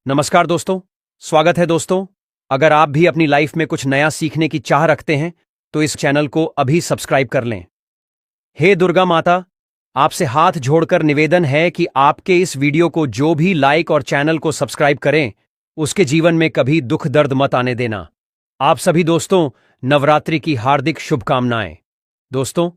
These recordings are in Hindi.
नमस्कार दोस्तों। स्वागत है दोस्तों। अगर आप भी अपनी लाइफ में कुछ नया सीखने की चाह रखते हैं तो इस चैनल को अभी सब्सक्राइब कर लें। हे दुर्गा माता, आपसे हाथ जोड़कर निवेदन है कि आपके इस वीडियो को जो भी लाइक और चैनल को सब्सक्राइब करें उसके जीवन में कभी दुख दर्द मत आने देना। आप सभी दोस्तों, नवरात्रि की हार्दिक शुभकामनाएं। दोस्तों,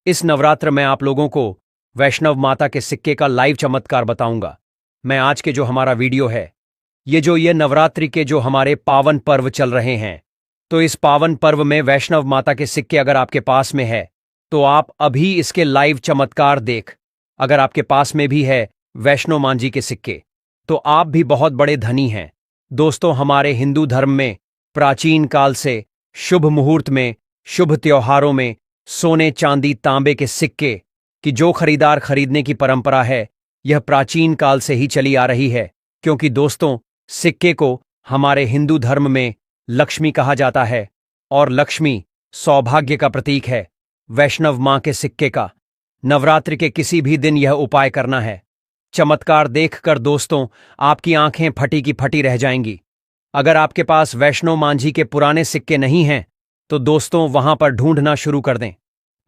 इस नवरात्र में आप लोगों को वैष्णव माता के सिक्के का लाइव चमत्कार बताऊंगा। मैं आज के जो हमारा वीडियो है, ये नवरात्रि के जो हमारे पावन पर्व चल रहे हैं, तो इस पावन पर्व में वैष्णव माता के सिक्के अगर आपके पास में है तो आप अभी इसके लाइव चमत्कार देख। अगर आपके पास में भी है वैष्णो मां जी के सिक्के तो आप भी बहुत बड़े धनी हैं। दोस्तों, हमारे हिंदू धर्म में प्राचीन काल से शुभ मुहूर्त में, शुभ त्योहारों में सोने चांदी तांबे के सिक्के की जो खरीदार खरीदने की परंपरा है, यह प्राचीन काल से ही चली आ रही है। क्योंकि दोस्तों, सिक्के को हमारे हिंदू धर्म में लक्ष्मी कहा जाता है और लक्ष्मी सौभाग्य का प्रतीक है। वैष्णव मां के सिक्के का नवरात्रि के किसी भी दिन यह उपाय करना है। चमत्कार देखकर दोस्तों आपकी आंखें फटी की फटी रह जाएंगी। अगर आपके पास वैष्णो मां जी के पुराने सिक्के नहीं हैं तो दोस्तों वहां पर ढूंढना शुरू कर दें।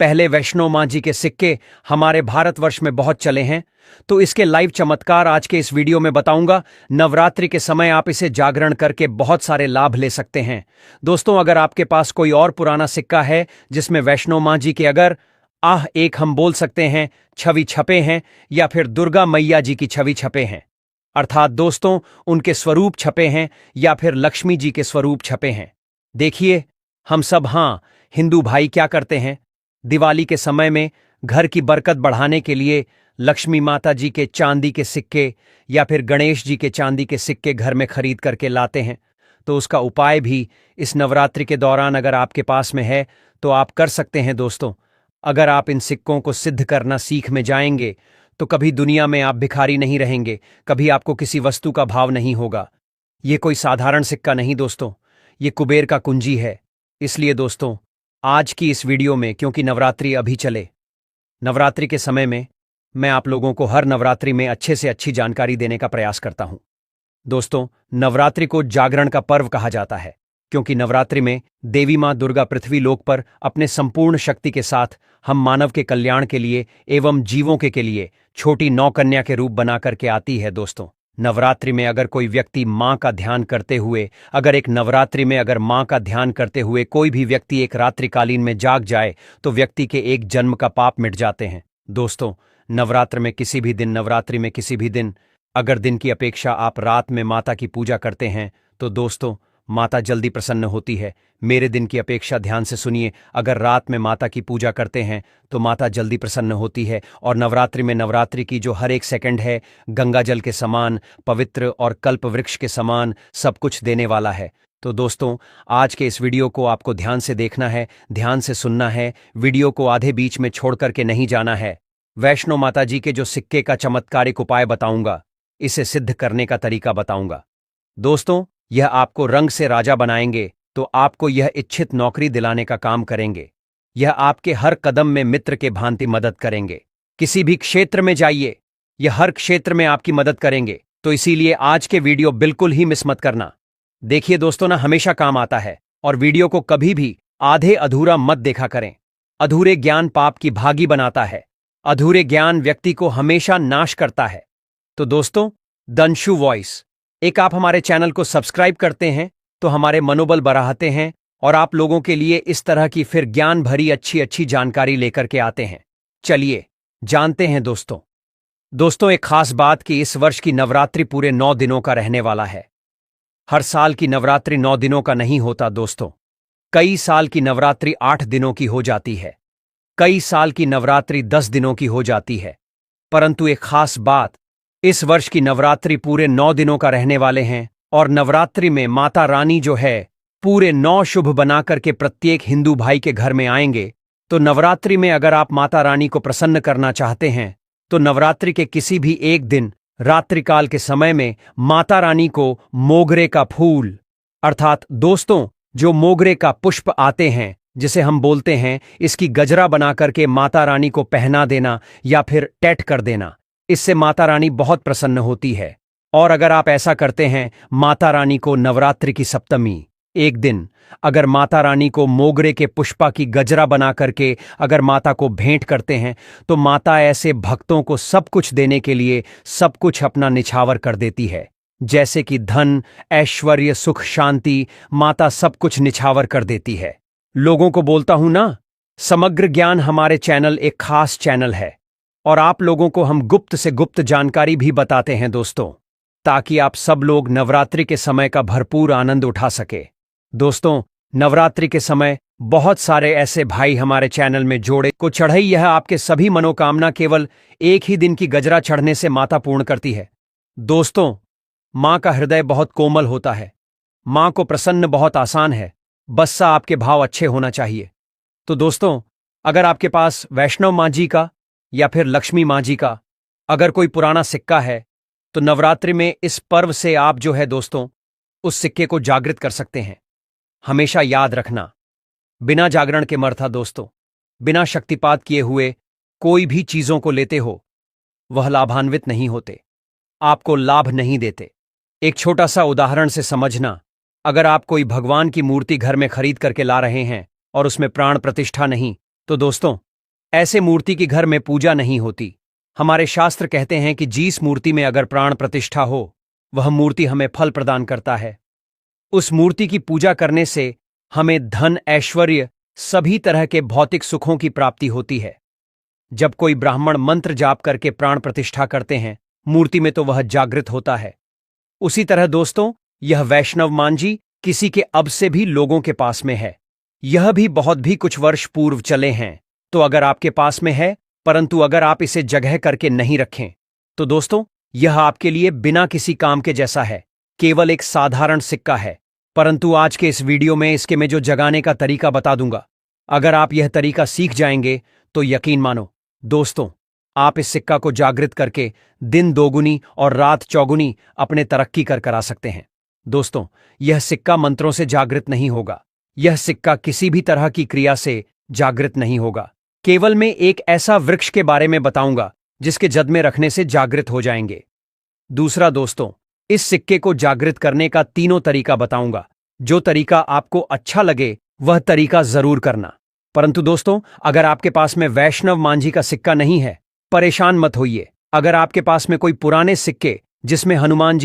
पहले वैष्णो मां जी के सिक्के हमारे भारतवर्ष में बहुत चले हैं, तो इसके लाइव चमत्कार आज के इस वीडियो में बताऊंगा। नवरात्रि के समय आप इसे जागरण करके बहुत सारे लाभ ले सकते हैं। दोस्तों, अगर आपके पास कोई और पुराना सिक्का है जिसमें वैष्णो मां जी के अगर एक हम बोल सकते हैं छवि छपे हैं या फिर दुर्गा मैया जी की छवि छपे हैं, अर्थात दोस्तों उनके स्वरूप छपे हैं या फिर लक्ष्मी जी के स्वरूप छपे हैं। देखिए, हम सब हिंदू भाई क्या करते हैं, दिवाली के समय में घर की बरकत बढ़ाने के लिए लक्ष्मी माता जी के चांदी के सिक्के या फिर गणेश जी के चांदी के सिक्के घर में खरीद करके लाते हैं। तो उसका उपाय भी इस नवरात्रि के दौरान अगर आपके पास में है तो आप कर सकते हैं। दोस्तों, अगर आप इन सिक्कों को सिद्ध करना सीख में जाएंगे तो कभी दुनिया में आप भिखारी नहीं रहेंगे, कभी आपको किसी वस्तु का भाव नहीं होगा। ये कोई साधारण सिक्का नहीं दोस्तों, ये कुबेर का कुंजी है। इसलिए दोस्तों, आज की इस वीडियो में, क्योंकि नवरात्रि अभी चले, नवरात्रि के समय में मैं आप लोगों को हर नवरात्रि में अच्छे से अच्छी जानकारी देने का प्रयास करता हूं। दोस्तों, नवरात्रि को जागरण का पर्व कहा जाता है क्योंकि नवरात्रि में देवी मां दुर्गा पृथ्वी लोक पर अपने संपूर्ण शक्ति के साथ हम मानव के कल्याण के लिए एवं जीवों के लिए छोटी नौकन्या के रूप बना करके आती है। दोस्तों, नवरात्रि में अगर कोई व्यक्ति मां का ध्यान करते हुए, मां का ध्यान करते हुए कोई भी व्यक्ति एक रात्रिकालीन में जाग जाए तो व्यक्ति के एक जन्म का पाप मिट जाते हैं। दोस्तों, नवरात्रि में किसी भी दिन अगर दिन की अपेक्षा आप रात में माता की पूजा करते हैं तो दोस्तों माता जल्दी प्रसन्न होती है। मेरे दिन की अपेक्षा ध्यान से सुनिए, अगर रात में माता की पूजा करते हैं तो माता जल्दी प्रसन्न होती है। और नवरात्रि की जो हर एक सेकंड है गंगा जल के समान पवित्र और कल्प वृक्ष के समान सब कुछ देने वाला है। तो दोस्तों, आज के इस वीडियो को आपको ध्यान से देखना है, ध्यान से सुनना है, वीडियो को आधे बीच में छोड़ करके नहीं जाना है। वैष्णो माता जी के जो सिक्के का चमत्कारिक उपाय बताऊंगा, इसे सिद्ध करने का तरीका बताऊंगा। दोस्तों, यह आपको रंग से राजा बनाएंगे, तो आपको यह इच्छित नौकरी दिलाने का काम करेंगे। यह आपके हर कदम में मित्र के भांति मदद करेंगे। किसी भी क्षेत्र में जाइए, यह हर क्षेत्र में आपकी मदद करेंगे। तो इसीलिए आज के वीडियो बिल्कुल ही मिस मत करना। देखिए दोस्तों, हमेशा काम आता है और वीडियो को कभी भी आधे अधूरा मत देखा करें। अधूरे ज्ञान पाप की भागी बनाता है। अधूरे ज्ञान व्यक्ति को हमेशा नाश करता है। तो दोस्तों, दंशु वॉइस, एक आप हमारे चैनल को सब्सक्राइब करते हैं तो हमारे मनोबल बढ़ाते हैं और आप लोगों के लिए इस तरह की फिर ज्ञान भरी अच्छी जानकारी लेकर के आते हैं। चलिए जानते हैं दोस्तों, एक खास बात कि इस वर्ष की नवरात्रि पूरे 9 दिनों का रहने वाला है। हर साल की नवरात्रि 9 दिनों का नहीं होता दोस्तों। कई साल की नवरात्रि 8 दिनों की हो जाती है, कई साल की नवरात्रि 10 दिनों की हो जाती है। परंतु एक खास बात, इस वर्ष की नवरात्रि पूरे 9 दिनों का रहने वाले हैं। और नवरात्रि में माता रानी जो है पूरे 9 शुभ बना करके प्रत्येक हिंदू भाई के घर में आएंगे। तो नवरात्रि में अगर आप माता रानी को प्रसन्न करना चाहते हैं तो नवरात्रि के किसी भी एक दिन रात्रिकाल के समय में माता रानी को मोगरे का फूल, अर्थात दोस्तों जो मोगरे का पुष्प आते हैं जिसे हम बोलते हैं, इसकी गजरा बना करके माता रानी को पहना देना या फिर टैट कर देना। इससे माता रानी बहुत प्रसन्न होती है। और अगर आप ऐसा करते हैं माता रानी को नवरात्रि की सप्तमी एक दिन अगर माता रानी को मोगरे के पुष्पा की गजरा बना करके अगर माता को भेंट करते हैं तो माता ऐसे भक्तों को सब कुछ देने के लिए सब कुछ अपना निछावर कर देती है। जैसे कि धन, ऐश्वर्य, सुख, शांति, माता सब कुछ निछावर कर देती है। लोगों को बोलता हूं ना, समग्र ज्ञान हमारे चैनल एक खास चैनल है और आप लोगों को हम गुप्त से गुप्त जानकारी भी बताते हैं दोस्तों, ताकि आप सब लोग नवरात्रि के समय का भरपूर आनंद उठा सके। दोस्तों, नवरात्रि के समय बहुत सारे ऐसे भाई हमारे चैनल में जोड़े को चढ़ाई यह आपके सभी मनोकामना केवल एक ही दिन की गजरा चढ़ने से माता पूर्ण करती है। दोस्तों, मां का हृदय बहुत कोमल होता है, मां को प्रसन्न बहुत आसान है, बस आपके भाव अच्छे होना चाहिए। तो दोस्तों, अगर आपके पास वैष्णव मां जी का या फिर लक्ष्मी मां जी का अगर कोई पुराना सिक्का है तो नवरात्रि में इस पर्व से आप जो है दोस्तों उस सिक्के को जागृत कर सकते हैं। हमेशा याद रखना, बिना जागरण के मर्था दोस्तों, बिना शक्तिपात किए हुए कोई भी चीजों को लेते हो वह लाभान्वित नहीं होते, आपको लाभ नहीं देते। एक छोटा सा उदाहरण से समझना, अगर आप कोई भगवान की मूर्ति घर में खरीद करके ला रहे हैं और उसमें प्राण प्रतिष्ठा नहीं, तो दोस्तों ऐसे मूर्ति की घर में पूजा नहीं होती। हमारे शास्त्र कहते हैं कि जिस मूर्ति में अगर प्राण प्रतिष्ठा हो वह मूर्ति हमें फल प्रदान करता है। उस मूर्ति की पूजा करने से हमें धन, ऐश्वर्य, सभी तरह के भौतिक सुखों की प्राप्ति होती है। जब कोई ब्राह्मण मंत्र जाप करके प्राण प्रतिष्ठा करते हैं मूर्ति में तो वह जागृत होता है। उसी तरह दोस्तों, यह वैष्णव मां जी किसी के अब से भी लोगों के पास में है, यह भी बहुत भी कुछ वर्ष पूर्व चले हैं। तो अगर आपके पास में है परंतु अगर आप इसे जगह करके नहीं रखें तो दोस्तों यह आपके लिए बिना किसी काम के जैसा है, केवल एक साधारण सिक्का है। परंतु आज के इस वीडियो में इसके में जो जगाने का तरीका बता दूंगा, अगर आप यह तरीका सीख जाएंगे तो यकीन मानो दोस्तों, आप इस सिक्का को जागृत करके दिन दोगुनी और रात चौगुनी अपने तरक्की कर करा सकते हैं। दोस्तों, यह सिक्का मंत्रों से जागृत नहीं होगा, यह सिक्का किसी भी तरह की क्रिया से जागृत नहीं होगा। केवल मैं एक ऐसा वृक्ष के बारे में बताऊंगा जिसके जद में रखने से जागृत हो जाएंगे। दूसरा दोस्तों, इस सिक्के को जागृत करने का तीनों तरीका बताऊंगा। जो तरीका आपको अच्छा लगे वह तरीका जरूर करना। परंतु दोस्तों, अगर आपके पास में वैष्णव मां जी का सिक्का नहीं है, परेशान मत होइए। अगर आपके पास में कोई पुराने सिक्के जिसमें हनुमान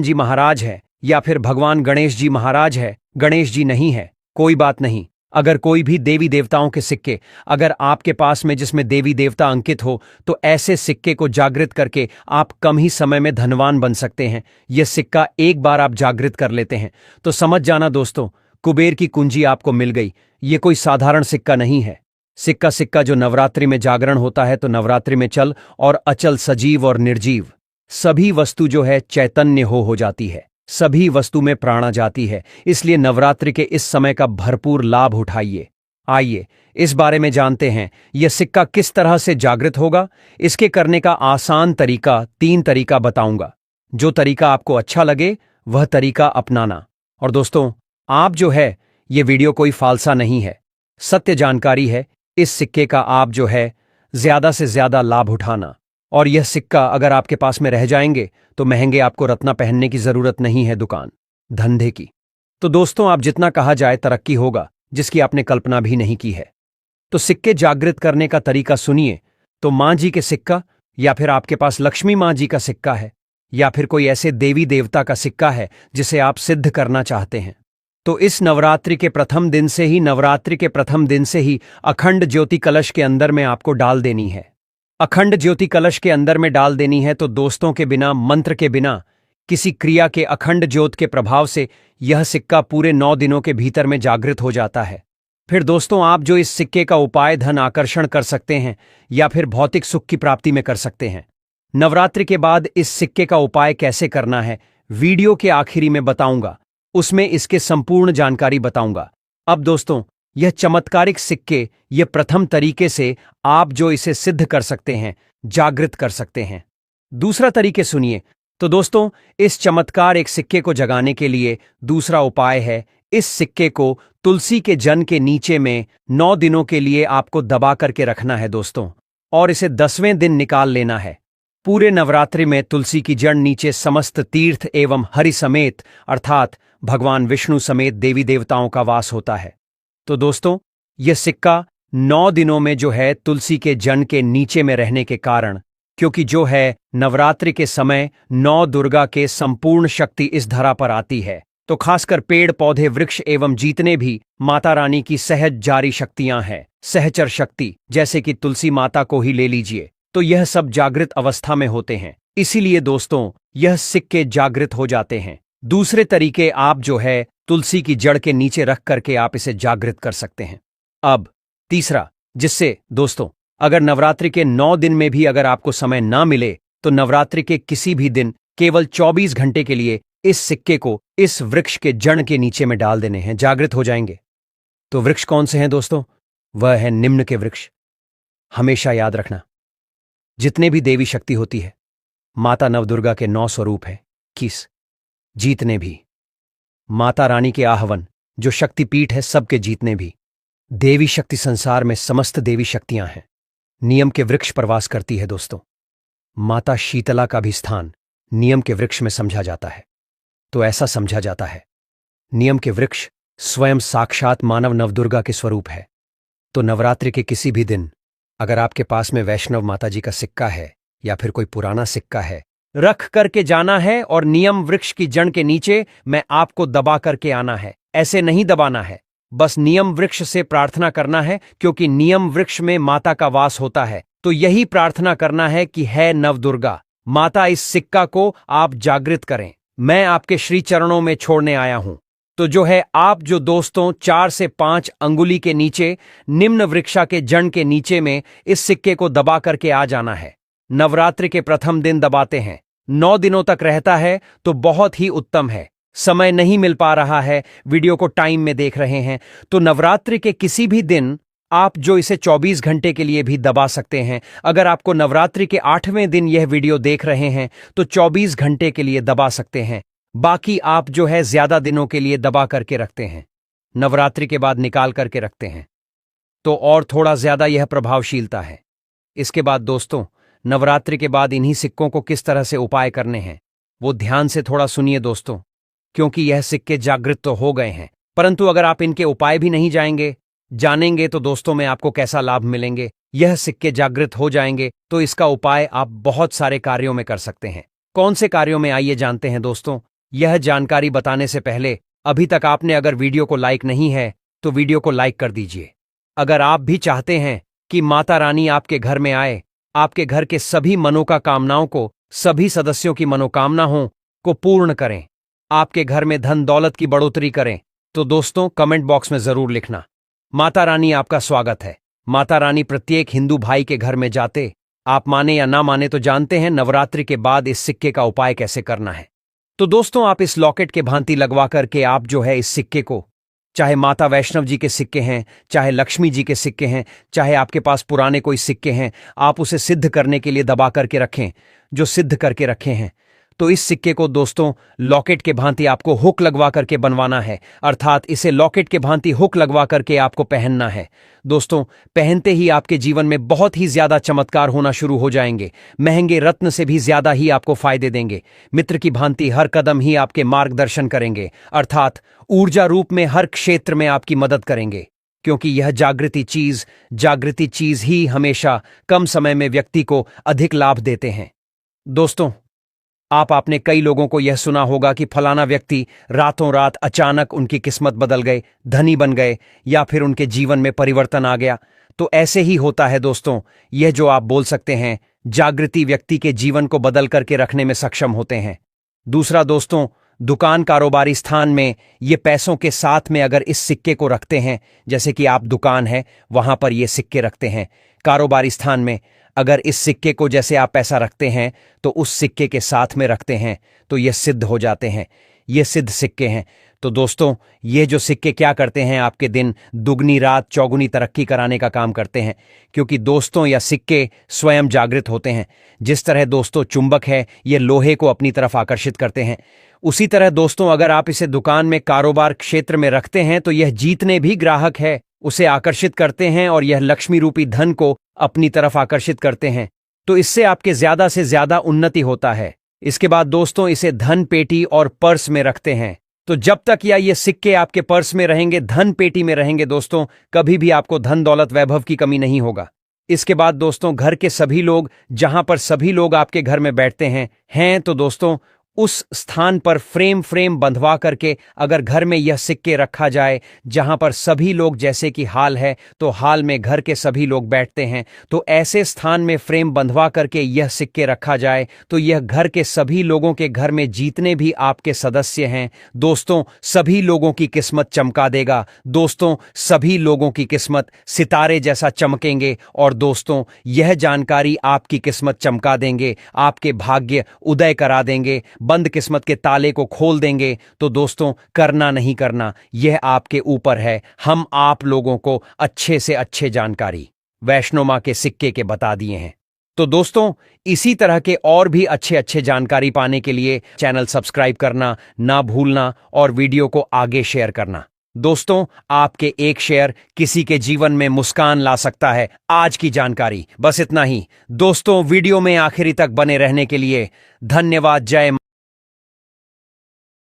जी महाराज है या फिर भगवान गणेश जी महाराज है, गणेश जी नहीं है, कोई बात नहीं। अगर कोई भी देवी देवताओं के सिक्के अगर आपके पास में जिसमें देवी देवता अंकित हो तो ऐसे सिक्के को जागृत करके आप कम ही समय में धनवान बन सकते हैं। यह सिक्का एक बार आप जागृत कर लेते हैं तो समझ जाना दोस्तों, कुबेर की कुंजी आपको मिल गई। ये कोई साधारण सिक्का नहीं है। सिक्का जो नवरात्रि में जागरण होता है तो नवरात्रि में चल और अचल, सजीव और निर्जीव सभी वस्तु जो है चैतन्य हो जाती है, सभी वस्तु में प्राण आ जाती है। इसलिए नवरात्रि के इस समय का भरपूर लाभ उठाइए। आइए इस बारे में जानते हैं यह सिक्का किस तरह से जागृत होगा। इसके करने का आसान तरीका 3 तरीका बताऊंगा। जो तरीका आपको अच्छा लगे वह तरीका अपनाना। और दोस्तों, आप जो है ये वीडियो कोई फालसा नहीं है, सत्य जानकारी है। इस सिक्के का आप जो है ज्यादा से ज्यादा लाभ उठाना। और यह सिक्का अगर आपके पास में रह जाएंगे तो महंगे आपको रत्ना पहनने की जरूरत नहीं है दुकान धंधे की। तो दोस्तों, आप जितना कहा जाए तरक्की होगा जिसकी आपने कल्पना भी नहीं की है। तो सिक्के जागृत करने का तरीका सुनिए। तो मां जी के सिक्का या फिर आपके पास लक्ष्मी मां जी का सिक्का है या फिर कोई ऐसे देवी देवता का सिक्का है जिसे आप सिद्ध करना चाहते हैं, तो इस नवरात्रि के प्रथम दिन से ही अखंड ज्योति कलश के अंदर में आपको डाल देनी है। अखंड ज्योति कलश के अंदर में डाल देनी है। तो दोस्तों, के बिना, मंत्र के बिना, किसी क्रिया के अखंड ज्योत के प्रभाव से यह सिक्का पूरे 9 दिनों के भीतर में जागृत हो जाता है। फिर दोस्तों, आप जो इस सिक्के का उपाय धन आकर्षण कर सकते हैं या फिर भौतिक सुख की प्राप्ति में कर सकते हैं। नवरात्रि के बाद इस सिक्के का उपाय कैसे करना है वीडियो के आखिरी में बताऊंगा, उसमें इसके संपूर्ण जानकारी बताऊंगा। अब दोस्तों, यह चमत्कारिक सिक्के यह प्रथम तरीके से आप जो इसे सिद्ध कर सकते हैं, जागृत कर सकते हैं। दूसरा तरीके सुनिए। तो दोस्तों, इस चमत्कार एक सिक्के को जगाने के लिए दूसरा उपाय है, इस सिक्के को तुलसी के जन के नीचे में 9 दिनों के लिए आपको दबा करके रखना है दोस्तों, और इसे 10वें दिन निकाल लेना है। पूरे नवरात्रि में तुलसी की जड़ नीचे समस्त तीर्थ एवं हरि समेत अर्थात भगवान विष्णु समेत देवी देवताओं का वास होता है। तो दोस्तों, यह सिक्का 9 दिनों में जो है तुलसी के जड़ के नीचे में रहने के कारण, क्योंकि जो है नवरात्रि के समय 9 दुर्गा के संपूर्ण शक्ति इस धरा पर आती है, तो खासकर पेड़ पौधे वृक्ष एवं जितने भी माता रानी की सहज जारी शक्तियां हैं, सहचर शक्ति, जैसे कि तुलसी माता को ही ले लीजिए, तो यह सब जागृत अवस्था में होते हैं। इसीलिए दोस्तों, यह सिक्के जागृत हो जाते हैं। दूसरे तरीके आप जो है तुलसी की जड़ के नीचे रख करके आप इसे जागृत कर सकते हैं। अब तीसरा, जिससे दोस्तों अगर नवरात्रि के 9 दिन में भी अगर आपको समय ना मिले तो नवरात्रि के किसी भी दिन केवल 24 घंटे के लिए इस सिक्के को इस वृक्ष के जड़ के नीचे में डाल देने हैं, जागृत हो जाएंगे। तो वृक्ष कौन से हैं दोस्तों? वह है निम्न के वृक्ष। हमेशा याद रखना, जितने भी देवी शक्ति होती है, माता नवदुर्गा के 9 स्वरूप हैं, किस जीतने भी माता रानी के आहवन जो शक्तिपीठ है, सबके जीतने भी देवी शक्ति संसार में समस्त देवी शक्तियां हैं, नियम के वृक्ष पर वास करती है। दोस्तों, माता शीतला का भी स्थान नियम के वृक्ष में समझा जाता है। तो ऐसा समझा जाता है, नियम के वृक्ष स्वयं साक्षात मानव नवदुर्गा के स्वरूप है। तो नवरात्रि के किसी भी दिन अगर आपके पास में वैष्णव माता जी का सिक्का है या फिर कोई पुराना सिक्का है, रख करके जाना है और नियम वृक्ष की जड़ के नीचे मैं आपको दबा करके आना है। ऐसे नहीं दबाना है, बस नियम वृक्ष से प्रार्थना करना है, क्योंकि नियम वृक्ष में माता का वास होता है। तो यही प्रार्थना करना है कि है नवदुर्गा माता, इस सिक्का को आप जागृत करें, मैं आपके श्री चरणों में छोड़ने आया हूं। तो जो है आप जो दोस्तों 4 से 5 अंगुली के नीचे निम्न वृक्षा के जड़ के नीचे में इस सिक्के को दबा करके आ जाना है। नवरात्रि के प्रथम दिन दबाते हैं, 9 दिनों तक रहता है तो बहुत ही उत्तम है। समय नहीं मिल पा रहा है, वीडियो को टाइम में देख रहे हैं, तो नवरात्रि के किसी भी दिन आप जो इसे 24 घंटे के लिए भी दबा सकते हैं। अगर आपको नवरात्रि के 8वें दिन यह वीडियो देख रहे हैं तो 24 घंटे के लिए दबा सकते हैं। बाकी आप जो है ज्यादा दिनों के लिए दबा करके रखते हैं, नवरात्रि के बाद निकाल करके रखते हैं, तो और थोड़ा ज्यादा यह प्रभावशीलता है। इसके बाद दोस्तों, नवरात्रि के बाद इन्हीं सिक्कों को किस तरह से उपाय करने हैं वो ध्यान से थोड़ा सुनिए दोस्तों, क्योंकि यह सिक्के जागृत तो हो गए हैं, परंतु अगर आप इनके उपाय भी नहीं जानेंगे तो दोस्तों में आपको कैसा लाभ मिलेंगे। यह सिक्के जागृत हो जाएंगे तो इसका उपाय आप बहुत सारे कार्यों में कर सकते हैं। कौन से कार्यों में, आइए जानते हैं दोस्तों। यह जानकारी बताने से पहले अभी तक आपने अगर वीडियो को लाइक नहीं है तो वीडियो को लाइक कर दीजिए। अगर आप भी चाहते हैं कि माता रानी आपके घर में आए, आपके घर के सभी मनोकामनाओं को, सभी सदस्यों की मनोकामनाओं को पूर्ण करें, आपके घर में धन दौलत की बढ़ोतरी करें, तो दोस्तों कमेंट बॉक्स में जरूर लिखना, माता रानी आपका स्वागत है। माता रानी प्रत्येक हिंदू भाई के घर में जाते, आप माने या ना माने तो जानते हैं नवरात्रि के बाद इस सिक्के का उपाय कैसे करना है। तो दोस्तों, आप इस लॉकेट के भांति लगवा करके आप जो है इस सिक्के को, चाहे माता वैष्णव जी के सिक्के हैं, चाहे लक्ष्मी जी के सिक्के हैं, चाहे आपके पास पुराने कोई सिक्के हैं, आप उसे सिद्ध करने के लिए दबा करके रखें। जो सिद्ध करके रखे हैं तो इस सिक्के को दोस्तों लॉकेट के भांति आपको हुक लगवा करके बनवाना है, अर्थात इसे लॉकेट के भांति हुक लगवा करके आपको पहनना है। दोस्तों, पहनते ही आपके जीवन में बहुत ही ज्यादा चमत्कार होना शुरू हो जाएंगे, महंगे रत्न से भी ज्यादा ही आपको फायदे देंगे। मित्र की भांति हर कदम ही आपके मार्गदर्शन करेंगे, अर्थात ऊर्जा रूप में हर क्षेत्र में आपकी मदद करेंगे, क्योंकि यह जागृति चीज ही हमेशा कम समय में व्यक्ति को अधिक लाभ देते हैं। दोस्तों, आपने कई लोगों को यह सुना होगा कि फलाना व्यक्ति रातों रात अचानक उनकी किस्मत बदल गए, धनी बन गए, या फिर उनके जीवन में परिवर्तन आ गया। तो ऐसे ही होता है दोस्तों, यह जो आप बोल सकते हैं जागृति व्यक्ति के जीवन को बदल करके रखने में सक्षम होते हैं। दूसरा दोस्तों, दुकान कारोबारी स्थान में ये पैसों के साथ में अगर इस सिक्के को रखते हैं, जैसे कि आप दुकान है वहां पर ये सिक्के रखते हैं, कारोबारी स्थान में अगर इस सिक्के को जैसे आप पैसा रखते हैं तो उस सिक्के के साथ में रखते हैं तो ये सिद्ध हो जाते हैं, ये सिद्ध सिक्के हैं। तो दोस्तों, ये जो सिक्के क्या करते हैं, आपके दिन दुगनी रात चौगुनी तरक्की कराने का काम करते हैं, क्योंकि दोस्तों यह सिक्के स्वयं जागृत होते हैं। जिस तरह दोस्तों चुंबक है, ये लोहे को अपनी तरफ आकर्षित करते हैं, उसी तरह दोस्तों अगर आप इसे दुकान में कारोबार क्षेत्र में रखते हैं तो यह जितने भी ग्राहक है उसे आकर्षित करते हैं और यह लक्ष्मी रूपी धन को अपनी तरफ आकर्षित करते हैं। तो इससे आपके ज्यादा से ज्यादा उन्नति होता है। इसके बाद दोस्तों इसे धन पेटी और पर्स में रखते हैं। तो जब तक ये सिक्के आपके पर्स में रहेंगे, धन पेटी में रहेंगे दोस्तों, कभी भी आपको धन दौलत वैभव की कमी नहीं होगा। इसके बाद दोस्तों घर के सभी लोग, जहां पर सभी लोग आपके घर में बैठते हैं तो दोस्तों उस स्थान पर फ्रेम बंधवा करके अगर घर में यह सिक्के रखा जाए जहां पर सभी लोग, जैसे कि हाल है तो हाल में घर के सभी लोग बैठते हैं, तो ऐसे स्थान में फ्रेम बंधवा करके यह सिक्के रखा जाए तो यह घर के सभी लोगों के घर में जितने भी आपके सदस्य हैं दोस्तों, सभी लोगों की किस्मत चमका देगा। दोस्तों सभी लोगों की किस्मत सितारे जैसा चमकेंगे और दोस्तों यह जानकारी आपकी किस्मत चमका देंगे, आपके भाग्य उदय करा देंगे, बंद किस्मत के ताले को खोल देंगे। तो दोस्तों करना नहीं करना यह आपके ऊपर है। हम आप लोगों को अच्छे से अच्छे जानकारी वैष्णो मां के सिक्के के बता दिए हैं। तो दोस्तों इसी तरह के और भी अच्छे अच्छे जानकारी पाने के लिए चैनल सब्सक्राइब करना ना भूलना और वीडियो को आगे शेयर करना। दोस्तों आपके एक शेयर किसी के जीवन में मुस्कान ला सकता है। आज की जानकारी बस इतना ही दोस्तों। वीडियो में आखिरी तक बने रहने के लिए धन्यवाद। जय